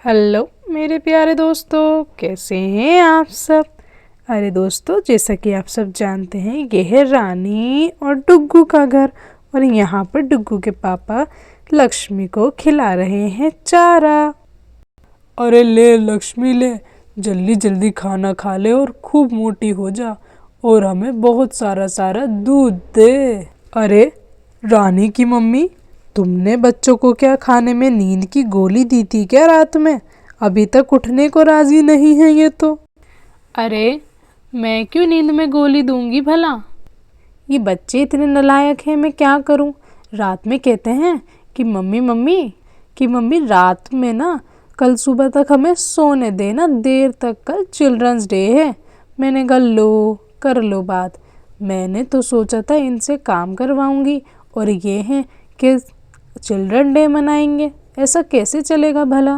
Hello मेरे प्यारे दोस्तों, कैसे हैं आप सब। अरे दोस्तों, जैसा कि आप सब जानते हैं, ये है रानी और डुग्गू का घर। और यहाँ पर डुग्गू के पापा लक्ष्मी को खिला रहे हैं चारा। अरे ले लक्ष्मी ले, जल्दी जल्दी खाना खा ले और खूब मोटी हो जा और हमें बहुत सारा सारा दूध दे। अरे रानी की मम्मी, तुमने बच्चों को क्या खाने में नींद की गोली दी थी क्या रात में? अभी तक उठने को राजी नहीं है ये तो। अरे मैं क्यों नींद में गोली दूंगी भला? ये बच्चे इतने नालायक हैं, मैं क्या करूं। रात में कहते हैं कि मम्मी रात में ना कल सुबह तक हमें सोने देना, देर तक कल चिल्ड्रंस डे है। मैंने कहा लो कर लो बात। मैंने तो सोचा था इनसे काम करवाऊंगी और ये हैं कि चिल्ड्रन डे मनाएंगे। ऐसा कैसे चलेगा भला?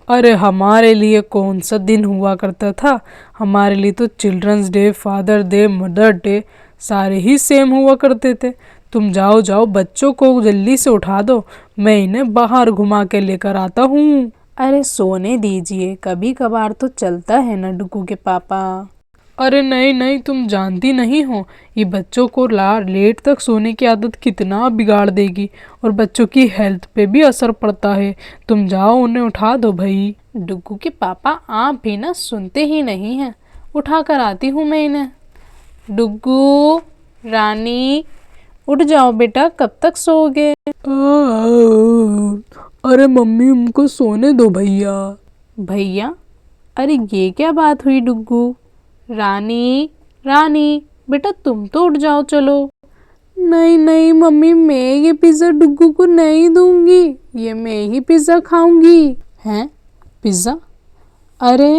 अरे हमारे लिए कौन सा दिन हुआ करता था। हमारे लिए तो children's day, father day, mother day सारे ही सेम हुआ करते थे। तुम जाओ जाओ, बच्चों को जल्दी से उठा दो, मैं इन्हें बाहर घुमा के लेकर आता हूँ। अरे सोने दीजिए, कभी कभार तो चलता है ना डुगू के पापा। अरे नहीं नहीं, तुम जानती नहीं हो ये बच्चों को लेट तक सोने की आदत कितना बिगाड़ देगी और बच्चों की हेल्थ पे भी असर पड़ता है। तुम जाओ, उन्हें उठा दो भाई। डुगू के पापा आप भी ना सुनते ही नहीं हैं। उठा कर आती हूँ मैं इन्हें। डुगू, रानी, उठ जाओ बेटा, कब तक सोओगे? अरे मम्मी, उनको सोने दो भैया। भैया? अरे ये क्या बात हुई डुगू? रानी, रानी बेटा तुम तो उठ जाओ, चलो। नहीं नहीं मम्मी, मैं ये पिज्ज़ा डुग्गू को नहीं दूंगी, ये मैं ही पिज्ज़ा खाऊंगी। हैं? पिज्ज़ा? अरे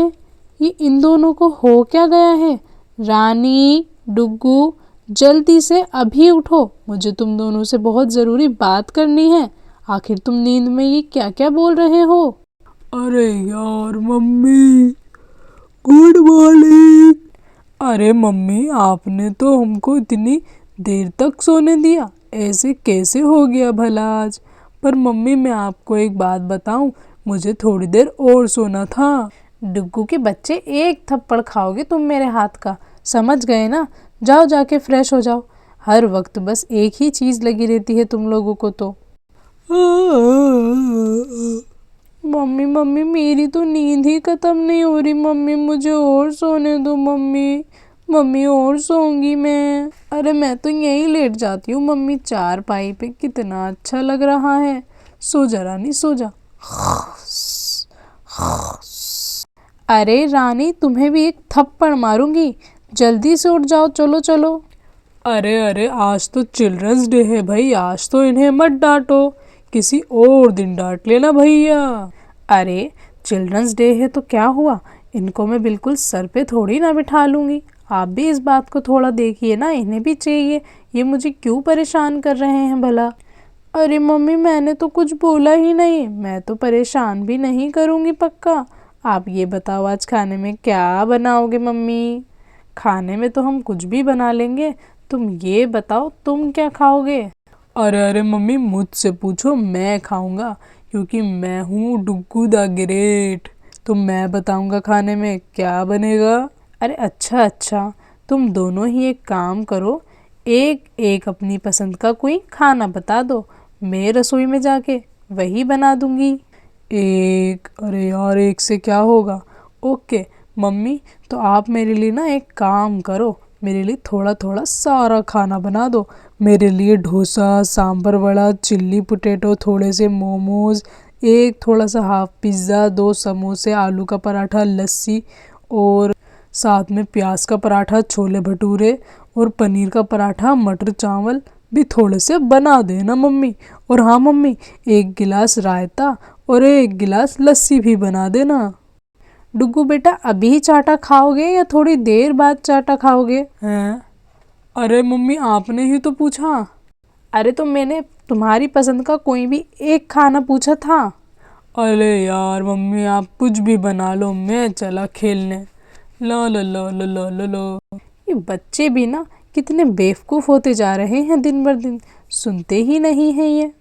ये इन दोनों को हो क्या गया है? रानी, डुग्गू, जल्दी से अभी उठो, मुझे तुम दोनों से बहुत ज़रूरी बात करनी है। आखिर तुम नींद में ये क्या क्या बोल रहे हो? अरे यार मम्मी, गुड मॉर्निंग। अरे मम्मी, आपने तो हमको इतनी देर तक सोने दिया, ऐसे कैसे हो गया भला आज? पर मम्मी मैं आपको एक बात बताऊं, मुझे थोड़ी देर और सोना था। डुग्गू के बच्चे, एक थप्पड़ खाओगे तुम मेरे हाथ का, समझ गए ना? जाओ जाके फ्रेश हो जाओ। हर वक्त बस एक ही चीज़ लगी रहती है तुम लोगों को तो। मम्मी मम्मी, मेरी तो नींद ही खत्म नहीं हो रही मम्मी, मुझे और सोने दो मम्मी। मम्मी और सोऊंगी मैं। अरे मैं तो यहीं लेट जाती हूँ मम्मी, चारपाई पे कितना अच्छा लग रहा है। सो जा रानी, सो जा। अरे रानी, तुम्हें भी एक थप्पड़ मारूंगी, जल्दी से उठ जाओ, चलो चलो। अरे अरे, आज तो चिल्ड्रंस डे है भाई, आज तो इन्हें मत डांटो, किसी और दिन डांट लेना भैया। अरे चिल्ड्रंस डे है तो क्या हुआ, इनको मैं बिल्कुल सर पे थोड़ी ना बिठा लूँगी। आप भी इस बात को थोड़ा देखिए ना, इन्हें भी चाहिए, ये मुझे क्यों परेशान कर रहे हैं भला? अरे मम्मी, मैंने तो कुछ बोला ही नहीं, मैं तो परेशान भी नहीं करूँगी पक्का। आप ये बताओ आज खाने में क्या बनाओगे मम्मी? खाने में तो हम कुछ भी बना लेंगे, तुम ये बताओ तुम क्या खाओगे? अरे अरे मम्मी, मुझसे पूछो, मैं खाऊंगा, क्योंकि मैं हूँ डुग्गू द ग्रेट। तो मैं बताऊंगा खाने में क्या बनेगा। अरे अच्छा अच्छा, तुम दोनों ही एक काम करो, एक एक अपनी पसंद का कोई खाना बता दो, मैं रसोई में जाके वही बना दूंगी। एक? अरे यार, एक से क्या होगा। ओके मम्मी, तो आप मेरे लिए ना एक काम करो, मेरे लिए थोड़ा थोड़ा सारा खाना बना दो। मेरे लिए डोसा, सांभर वड़ा, चिल्ली पोटैटो, थोड़े से मोमोज, एक थोड़ा सा हाफ पिज़्ज़ा, 2 समोसे, आलू का पराठा, लस्सी और साथ में प्याज का पराठा, छोले भटूरे और पनीर का पराठा, मटर चावल भी थोड़े से बना देना मम्मी। और हाँ मम्मी, 1 गिलास रायता और 1 गिलास लस्सी भी बना देना। डुग्गू बेटा, अभी चाटा खाओगे या थोड़ी देर बाद चाटा खाओगे? हैं? अरे मम्मी, आपने ही तो पूछा। अरे तो मैंने तुम्हारी पसंद का कोई भी एक खाना पूछा था। अरे यार मम्मी, आप कुछ भी बना लो, मैं चला खेलने। लो लो लो लो लो लो लो। ये बच्चे भी ना कितने बेवकूफ़ होते जा रहे हैं दिन बर दिन, सुनते ही नहीं हैं ये।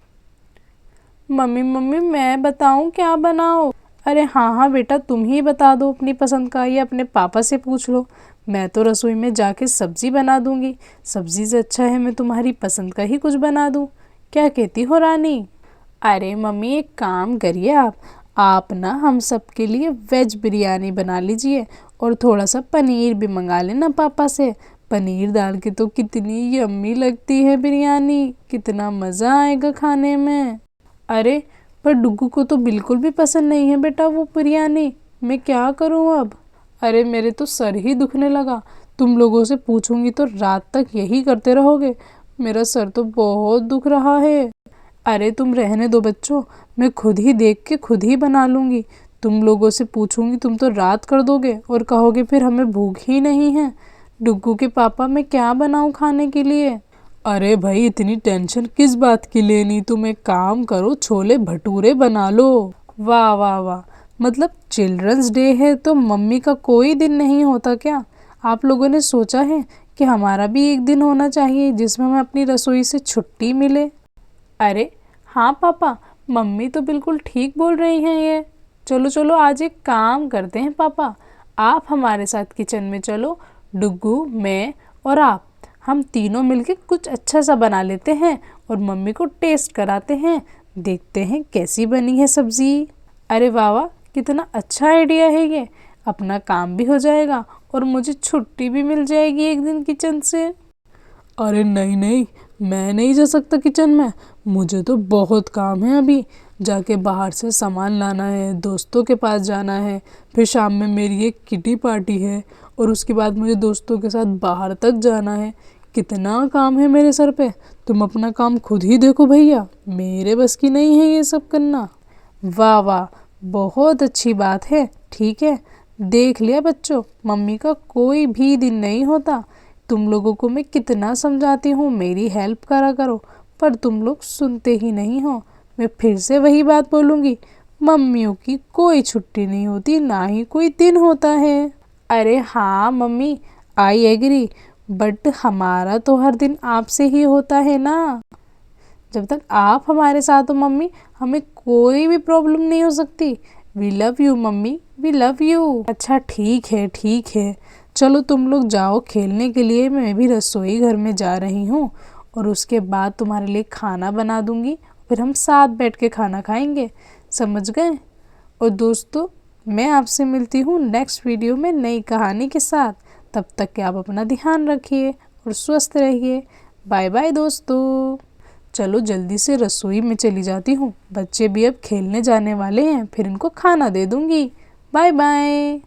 मम्मी मम्मी, मैं बताऊं क्या बनाओ? अरे हाँ हाँ बेटा, तुम ही बता दो अपनी पसंद का, या अपने पापा से पूछ लो। मैं तो रसोई में जाके सब्जी बना दूंगी। सब्जी से अच्छा है मैं तुम्हारी पसंद का ही कुछ बना दूं। क्या कहती हो रानी? अरे मम्मी, एक काम करिए आप ना हम सबके लिए वेज बिरयानी बना लीजिए, और थोड़ा सा पनीर भी मंगा लेना पापा से। पनीर डाल के तो कितनी यम्मी लगती है बिरयानी, कितना मज़ा आएगा खाने में। अरे पर डुग्गू को तो बिल्कुल भी पसंद नहीं है बेटा वो बिरयानी, मैं क्या करूं अब? अरे मेरे तो सर ही दुखने लगा। तुम लोगों से पूछूंगी तो रात तक यही करते रहोगे। मेरा सर तो बहुत दुख रहा है। अरे तुम रहने दो बच्चों, मैं खुद ही देख के खुद ही बना लूँगी। तुम लोगों से पूछूंगी तुम तो रात कर दोगे और कहोगे फिर हमें भूख ही नहीं है। डुग्गू के पापा, मैं क्या बनाऊँ खाने के लिए? अरे भाई, इतनी टेंशन किस बात की लेनी, तुम एक काम करो, छोले भटूरे बना लो। वाह वाह वाह, मतलब चिल्ड्रंस डे है तो मम्मी का कोई दिन नहीं होता क्या? आप लोगों ने सोचा है कि हमारा भी एक दिन होना चाहिए जिसमें हमें अपनी रसोई से छुट्टी मिले? अरे हाँ पापा, मम्मी तो बिल्कुल ठीक बोल रही हैं ये। चलो चलो, आज एक काम करते हैं पापा, आप हमारे साथ किचन में चलो। डुग्गू, मैं और आप, हम तीनों मिलके कुछ अच्छा सा बना लेते हैं और मम्मी को टेस्ट कराते हैं, देखते हैं कैसी बनी है सब्ज़ी। अरे वाह वाह, कितना अच्छा आइडिया है ये। अपना काम भी हो जाएगा और मुझे छुट्टी भी मिल जाएगी एक दिन किचन से। अरे नहीं नहीं, मैं नहीं जा सकता किचन में। मुझे तो बहुत काम है अभी। जाके बाहर से सामान लाना है, दोस्तों के पास जाना है, फिर शाम में मेरी एक किटी पार्टी है, और उसके बाद मुझे दोस्तों के साथ बाहर तक जाना है। कितना काम है मेरे सर पे। तुम अपना काम खुद ही देखो भैया, मेरे बस की नहीं है ये सब करना। वाह वाह, बहुत अच्छी बात है। ठीक है, देख लिया बच्चों, मम्मी का कोई भी दिन नहीं होता। तुम लोगों को मैं कितना समझाती हूँ मेरी हेल्प करा करो, पर तुम लोग सुनते ही नहीं हो। मैं फिर से वही बात बोलूँगी, मम्मियों की कोई छुट्टी नहीं होती, ना ही कोई दिन होता है। अरे हाँ मम्मी, आई एग्री, बट हमारा तो हर दिन आपसे ही होता है ना। जब तक आप हमारे साथ हो मम्मी, हमें कोई भी प्रॉब्लम नहीं हो सकती। We love you mummy, we love you. अच्छा ठीक है ठीक है, चलो तुम लोग जाओ खेलने के लिए, मैं भी रसोई घर में जा रही हूँ, और उसके बाद तुम्हारे लिए खाना बना दूँगी, फिर हम साथ बैठ के खाना खाएंगे। समझ गए? और दोस्तों, मैं आपसे मिलती हूँ नेक्स्ट वीडियो में नई कहानी के साथ। तब तक के आप अपना ध्यान रखिए और स्वस्थ रहिए। बाय बाय दोस्तों। चलो जल्दी से रसोई में चली जाती हूँ, बच्चे भी अब खेलने जाने वाले हैं, फिर इनको खाना दे दूँगी। Bye bye.